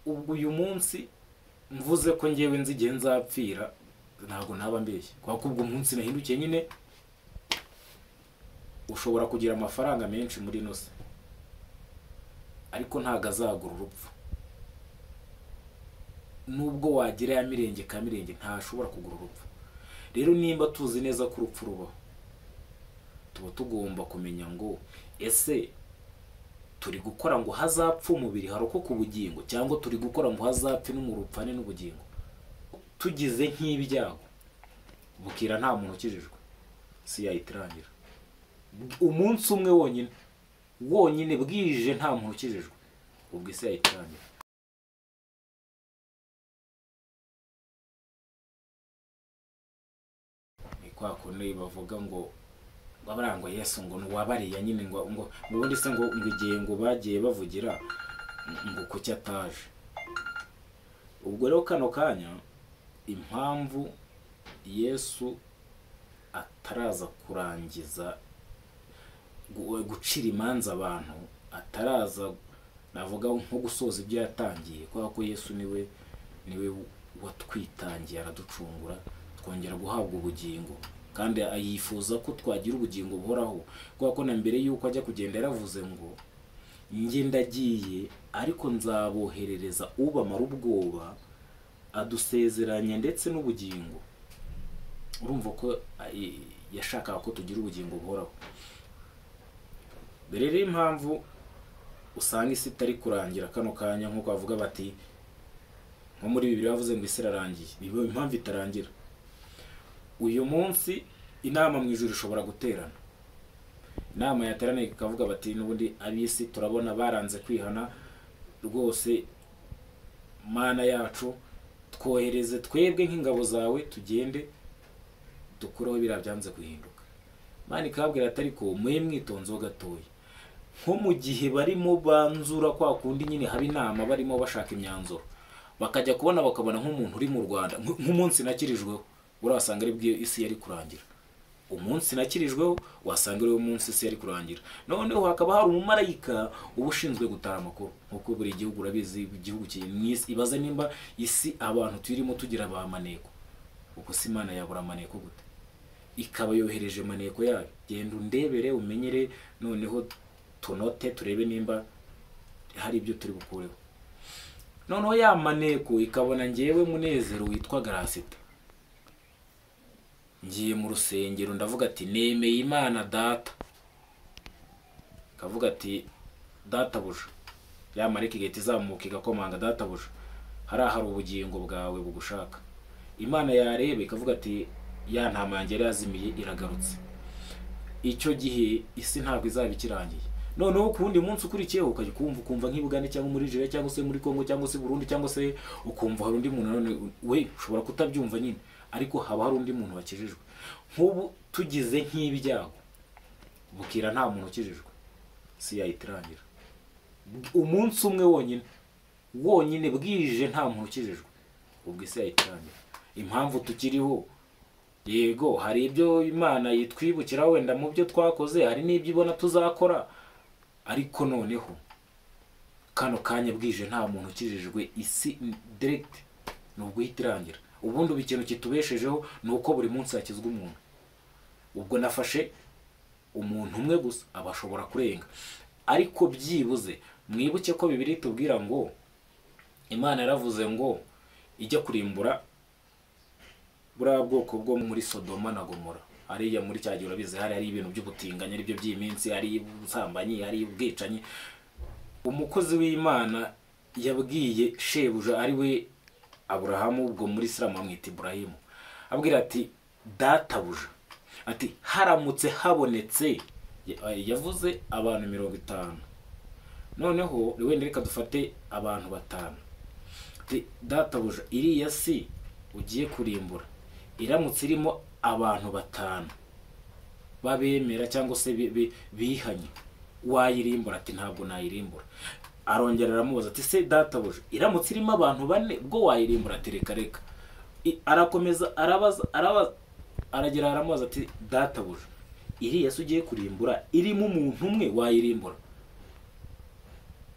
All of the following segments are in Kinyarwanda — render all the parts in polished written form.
ubwo uyu munsi mvuze ko ngewe nzi igihe nzapfira ntabwo naba mbeshye, kuko ubwo umunsi nahindukiye nyine ushobora kugira amafaranga menshi muri nose ariko ntago azagura urupfu. Nubwo wagira ya mirenge ka mirenge ntashobora kugura urupfu. Rero nimba tuzi neza ko urupfu rubaho, tuba tugomba kumenya ngo ese turi gukora ngo hazapfa umubiri harokoka ubugingo, cyangwa turi gukora ngo hazapfe n'umurupfane n'ubugingo. Tugize nk'ibyago bukira nta muntu ukijijwe, si yahita irangira. Umunsi umwe wonyine bwije nta muntu ukijijwe, ubwo isi yahita irangira. Ni kwa kundi bavuga ngo babarangwa Yesu ngo nuwabariya nyine ngo ubundi se ngo igihe ngo bagiye bavugira ngo kuki ataje. Ubwo rero kano kanya impamvu Yesu ataraza kurangiza gucira imanza abantu, ataraza navuga nko gusoza ibyo yatangiye, kubera ko Yesu niwe watwitangiye araducungura twongera guhabwa ubugingo, kandi yifuza ko twagira ubugingo buhoraho. Kubera ko na mbere yuko ajya kugenda yaravuze ngo njye ndagiye ariko nzaboherereza ubamara ubwoba adusezeranya ndetse n'ubugingo. Urumva ko yashakaga ko tugira ubugingo buhoraho. Rero impamvu usanga isi itari kurangira kano kanya nk'uko bavuga bati nko muri Bibiliya bavuze ngo isi irarangiye, biba impamvu itarangira. Uyu munsi inama mu ijuru ishobora guterana, inama yateraniye ikavuga bati n'ubundi ab'isi turabona baranze kwihana rwose, Mana yacu twohereze twebwe nk'ingabo zawe tugende dukureho biriya byanze guhinduka. Mana ikabwira ati ariko muhe mwitonzo gatoya, nko mu gihe barimo banzura kwa kundi nyine haba inama barimo bashaka imyanzuro, bakajya bakabona nk'umuntu uri mu Rwanda nk'umunsi nakirijweho, urasanga ari bwiyo isi yari kurangira. Umunsi nakirijweho wasanga ari umunsi isi yari kurangira. Noneho hakaba hari umumarayika ubushinzwe gutara amakuru, nkuko buri gihugu urabizi igihugu cy'isi ibaza nimba isi abantu turimo tugira ba maneko, uko si Imana yabura amaneko gute? Ikaba yohereje maneko yayo, genda undebere umenyere, noneho tunote turebe nimba hari ibyo turi bukureho. Noneho ya maneko ikabona ngewe Munezero witwa Garasita ngiye mu rusengero, ndavuga ati nemeye Imana data, kavuga ati data buja, ya mareka igahita izamuka igakomanga, data buja hari ubugingo bwawe bugushaka. Imana yarebe ikavuga ati ya ntama yanjye yari yazimiye iragarutse. Icyo gihe isi ntabwo izaba ikirangiye. Noneho ku wundi munsi ukurikiyeho ukajya ukumva nk'Ibugande cyangwa muri Nigeria cyangwa se muri Congo cyangwa se Burundi cyangwa se ukumva hari undi muntu none we ushobora kutabyumva nyine, ariko haba hari undi muntu wakijijwe. Nk'ubu tugize nk'ibyago bukira nta muntu ukijijwe, si yahita irangira. Umunsi umwe wonyine bwije nta muntu ukijijwe, ubwo isi yahita irangira. Impamvu tukiriho, yego hari ibyo Imana yitwibukira wenda mu byo twakoze, hari n'ibyo ibona tuzakora, ariko noneho kano kanya bwije nta muntu ukijijwe, isi direct nubwo ihita irangira. Ubundi ikintu kitubeshejeho nuko buri munsi hakizwa umuntu. Ubwo nafashe umuntu umwe gusa abashobora kurenga, ariko byibuze mwibuke ko Bibiliya itubwira ngo Imana yaravuze ngo ijya kurimbura buriya bwoko bwo muri Sodoma na Gomora. Hariya muri cya gihe urabizi hari ibintu by'ubutinganya aribyo by'iminsi, hari ubusambanyi, hari ubwicanyi. Umukozi w'Imana yabwiye shebuja ari we Aburahamu, ubwo muri Islam amwita Ibrahimu, abwira ati databuja, ati haramutse habonetse, yavuze abantu 50, noneho wenda reka dufate abantu 5, ati databuja iriya si ugiye kurimbura iramutse irimo abantu 5 babemera cyangwa se bihanye, wayirimbura? Ati ntabwo nayirimbura. Arongera aramubaza ati se databuja iramutse irimo abantu 4 bwo wayirimbura? Ati reka. Arakomeza arabaza aragera aramubaza ati databuja iriya se ugiye kurimbura irimo umuntu umwe wayirimbura?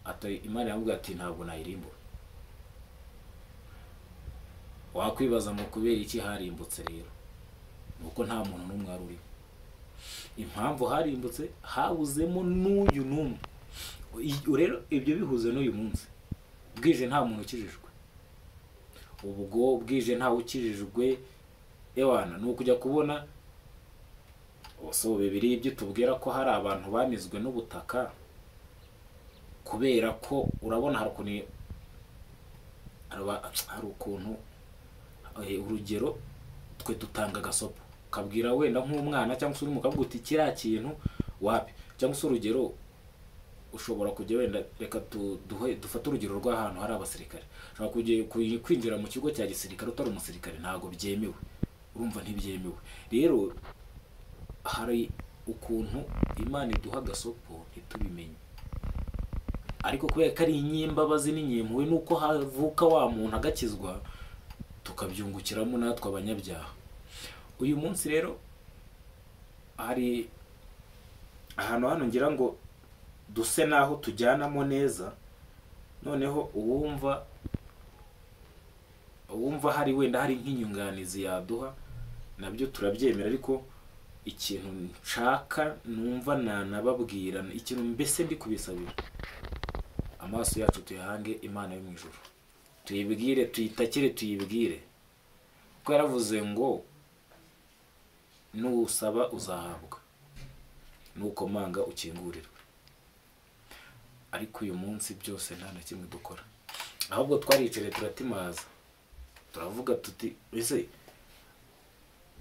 Ati Imana yamubwira ati ntabwo nayirimbura. wakwibaza mu kubera iki harimbutse rero, nuko nta muntu n'umwe wari uriho. Impamvu harimbutse, habuzemo n'uyu n'umwe. Rero ibyo bihuze n'uyu munsi, bwije nta muntu ukijijwe. Ubwo bwije ntawe ukijijwe, ewana ni ukujya kubona so bibiri ibyo tubwira ko hari abantu banizwe n'ubutaka, kubera ko urabona hari ukuntu urugero twe dutanga gasopo kabwira wenda nk'umwana cyangwa se uri mukavuga uti kiriya kintu wapi, cyangwa se urugero ushobora kujya wenda reka dufate urugero rw'ahantu hari abasirikare, ushobora kujya kwinjira mu kigo cya gisirikare utari umusirikare, ntabwo byemewe, urumva ntibyemewe. Rero hari ukuntu Imana iduha gasopo ntitubimenye, ariko kubera ko ari inyimbabazi n'inyimpuhwe nuko havuka wa muntu agakizwa, tukabyungukiramo natwe abanyabyaha. Uyu munsi rero hari ahantu hano ngira ngo duse naho tujyanamo neza, noneho uwumva hari wenda hari nk'inyunganizi yaduha nabyo turabyemera, ariko ikintu nshaka numva nanababwira, ikintu mbese ndi kubisabira, amaso yacu tuyahange Imana yo mu ijuru, tuyibwire, tuyitakire, tuyibwire, kuko yaravuze ngo nusaba uzahabwa, nukomanga ukingurirwe. Ariko uyu munsi byose nta na kimwe dukora, ahubwo twaricare turatimaza, turavuga tuti ese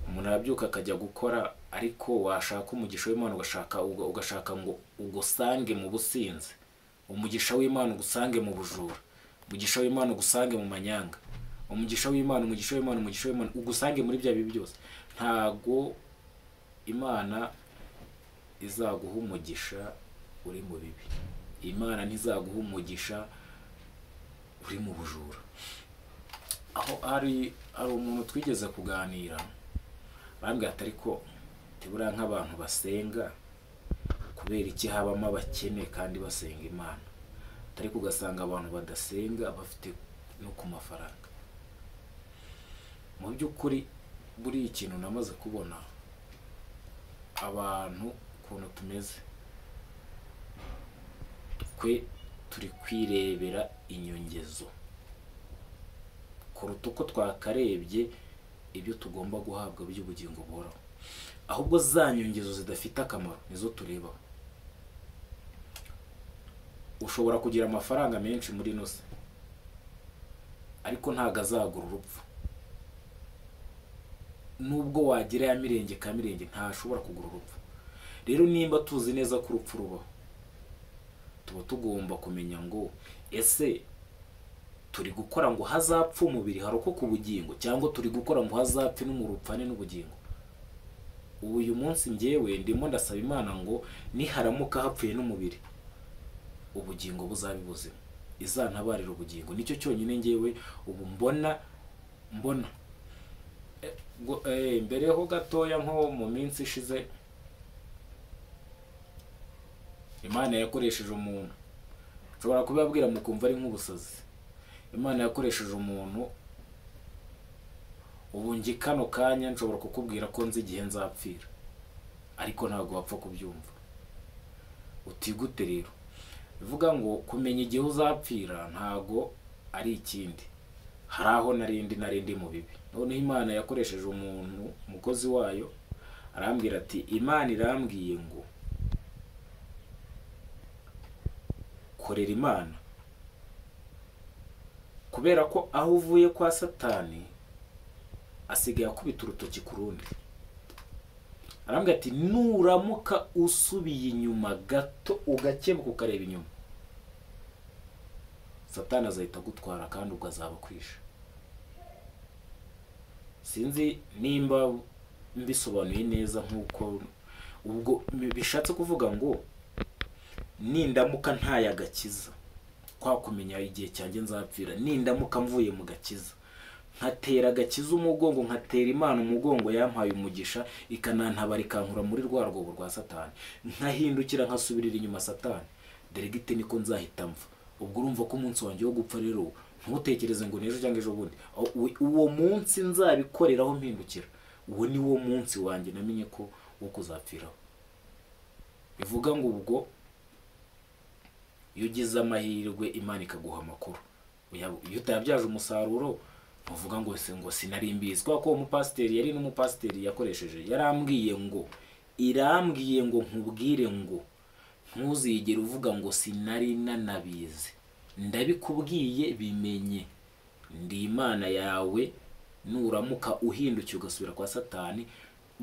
umuntu arabyuka akajya gukora, ariko washaka umugisha w'Imana ugashaka ngo ugusange mu businzi, umugisha w'Imana ugusange mu bujura, umugisha w'Imana ugusange mu manyanga, umugisha w'Imana ugusange muri bya bibi byose. Ntago Imana izaguha umugisha uri mu bibi, Imana ntizaguha umugisha uri mu bujura. Aho hari umuntu twigeze kuganira, bambwira ati ariko tibura nk'abantu basenga, kubera iki habamo abakene kandi basenga Imana, ariko ugasanga abantu badasenga bafite no ku mafaranga. Mu by'ukuri buri ikintu namaze kubona abantu ukuntu tumeze, twe turi kwirebera inyongezo kuruta uko twakarebye ibyo tugomba guhabwa by'ubugingo buhoraho, ahubwo za nyongezo zidafite akamaro nizo turebaho. Ushobora kugira amafaranga menshi muri nose, ariko ntago azagura urupfu. Nubwo wagira ya mirenge ka mirenge, ntashobora kugura urupfu. Rero nimba tuzi neza ko urupfu rubaho, tuba tugomba kumenya ngo ese turi gukora ngo hazapfa umubiri harokoka ubugingo, cyangwa turi gukora ngo hazapfe n'umurupfane n'ubugingo. Uyu munsi njyewe ndimo ndasaba Imana ngo niharamuka hapfuye n'umubiri, ubugingo buzabe buzima, izantabarira ubugingo. Nicyo cyonyine njyewe ubu mbona mbere ho gatoya nko mu minsi ishize, Imana yakoresheje umuntu, nshobora kubabwira mukumva ari nk'ubusazi. Imana yakoresheje umuntu, ubu ngi kano kanya nshobora kukubwira ko nzi igihe nzapfira, ariko ntabwo wapfa kubyumva. Utigute rero, bivuga ngo kumenya igihe uzapfira ntago ari ikindi. Hari aho narindi mu bibi, noneho Imana yakoresheje umuntu, umukozi wayo, arambwira ati Imana irambwiye ngo korera Imana, kubera ko aho uvuye kwa Satani asigaye akubita urutoki ku rundi. Arambwira ati nuramuka usubiye inyuma gato ugakebuka ukareba inyuma, Satani azahita gutwara kandi ubwo azaba kwisha. Sinzi nimba mbisobanuye neza nkuko, ubwo bishatse kuvuga ngo nindamuka ntaye agakiza, kwa kumenya igihe cyanjye nzapfira, nindamuka mvuye mu gakiza, nkatera agakiza umugongo, nkatera Imana umugongo yampaye umugisha, ikanantabara ikankura muri rwa rwobo rwa Satani, nkahindukira nkasubirira inyuma Satani, deregite niko nzahita mva. Ubwo urumva ko umunsi wanjye wo gupfa rero ntutekereze ngo n'ejo cyangwa ejo bundi. Uwo munsi nzabikoreraho mpindukira, uwo ni wo munsi wanjye namenye ko wo kuzapfiraho. Bivuga ngo ubwo iyo ugize amahirwe Imana ikaguha amakuru, iyo utabyaje umusaruro uvuga ngo ngo sinari mbizi. Kwa ko umupasiteri yari n'umupasiteri yakoresheje irambwiye ngo nkubwire ngo ntuzigere uvuga ngo sinari nanabizi, ndabikubwiye bimenye, ndi Imana yawe, nuramuka uhindukiye ugasubira kwa Satani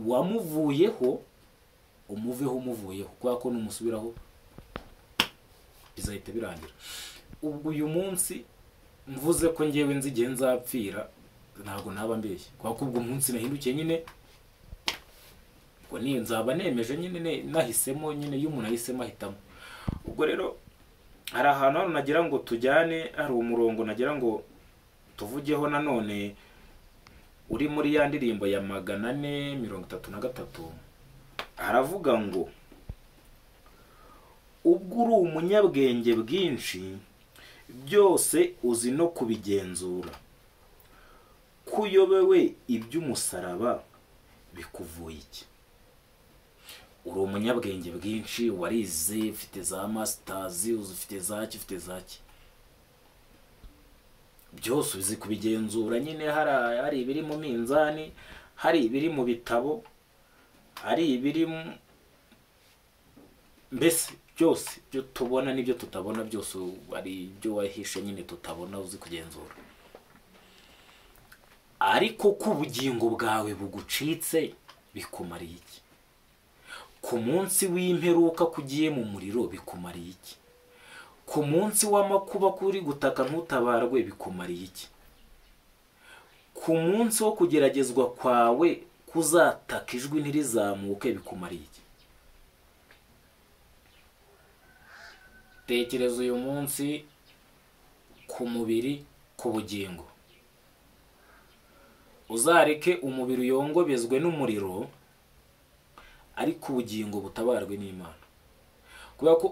wamuvuyeho umuvuyeho, kwa ko numusubiraho bizahita birangira. Ubwo uyu munsi mvuze ko ngewe nzi igihe nzapfira ntabwo naba mbeshye, kwa ko ubwo munsi nahindukiye nyine ngo nzaba nemeje nyine nahisemo nyine, iyo umuntu ahisemo ahitamo. Ubwo rero hari ahantu hano nagira ngo tujyane, hari umurongo nagira ngo tuvugeho nanone uri muri ya ndirimbo ya 433. Haravuga ngo ubwo uri umunyabwenge bwinshi byose uzi no kubigenzura, kuyobewe iby'umusaraba bikuvuye iki? Uri umunyabwenge bwinshi, warize, ufite za masters, ufite zaki, byose uzi kubigenzura nyine. Hari ibiri mu minzani, hari ibiri mu bitabo, hari ibiri mbese byose byo tubona n'ibyo tutabona, byose ari ibyo wahishe nyine tutabona uzi kugenzura. Ariko ku bugingo bwawe bugucitse bikumariye iki? Ku munsi w'imperuka kugiye mu muriro bikumariye iki? Ku munsi w'amakuba kuri gutaka ntutabarwe bikumariye iki? Ku munsi wo kugeragezwa kwawe kuzataka ijwi ntirizamuke bikumariye iki? Tekereza uyu munsi ku mubiri, ku bugingo. Uzareke umubiri uyongobezwe n'umuriro, ariko ubugingo butabarwe n'Imana. Kubera ko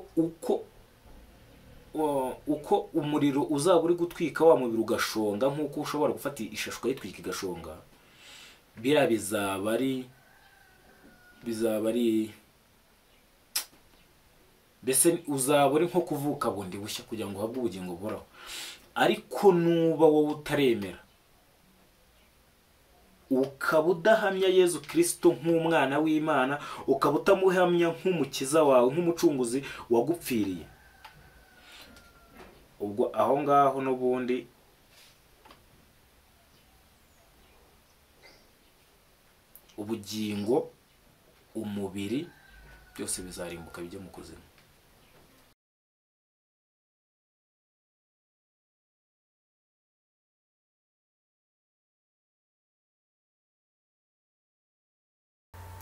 uko umuriro uzaba uri gutwika wa mubiri ugashonga, nk'uko ushobora gufata ishashwe yitwika igashonga, bizaba ari mbese uzaba uri nko kuvuka bundi bushya kugira ngo uhabwe ubugingo buhoraho. Ariko nuba wowe utaremera, ukaba udahamya Yezu Kristo nk'umwana w'Imana, ukaba utamuhamya nk'umukiza wawe, nk'umucunguzi wagupfiriye, ubwo aho ngaho n'ubundi ubugingo, umubiri byose bizarimbuka bijye mu kuzimu.